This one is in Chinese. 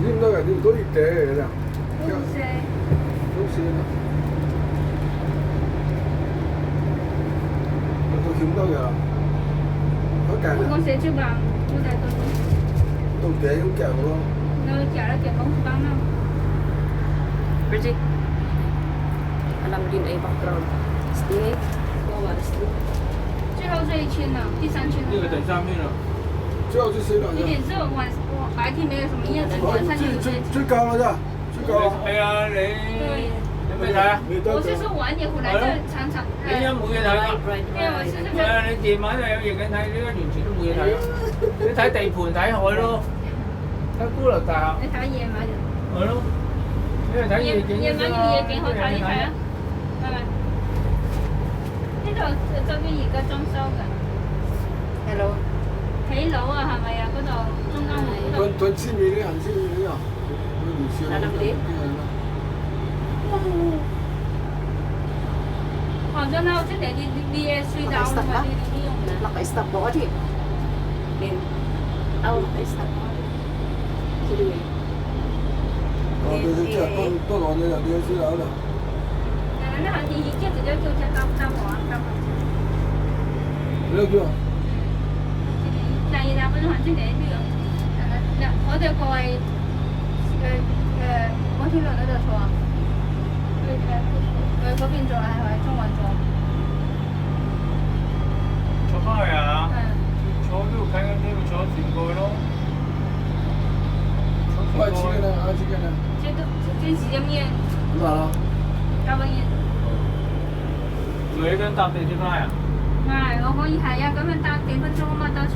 唔到嘅，你嗰啲嗲啦。都是。都是啦。我見到嘅，好緊我啊！講寫招棒，我就到。到嗲咁夾咯。Nơi chả là tiền bóng băng đâu. Bridget. Alam din ay background. Stay. Bawa stay. 最後這一圈了，第三圈了。這個等下面了。最後就誰了？一點是白天沒有什麼夜景，晚上就有夜景。最高了咋？最高了。係啊，你未睇啊？我是說晚點回來就常常。你而家冇嘢睇啊？因為我是係啊，你夜晚又有夜景睇，你而家完全都冇嘢睇啊！你睇地盤睇海咯，睇高樓大廈。你睇夜晚就。係咯，你係睇夜景夜晚有夜景好睇，你睇啊，係咪？呢度周邊而家裝修㗎。Hello. 起樓啊，係咪啊？嗰度中間湖嗰度。屯青米的，很青米的啊。哦，真係我即係你嘅隧道同埋你用嘅。Naka-stop po kasi. Then, naka-stop po. Sige. 哦，對對對，都攞你啦，你先攞啦。那行你一接直接就先到我到。你叫？第二站嗰度行先嚟呢度。我哋過去摩天輪嗰度坐啊。去嗰邊坐係咪中環坐？坐翻去啊？係。坐呢度近嗰啲，坐船過去咯。快幾個呢？幾個呢？即時隻面。幾啦？9蚊嘢。你跟搭地鐵翻啊？唔係，我可以係啊，咁樣搭幾分鐘啊嘛，搭船。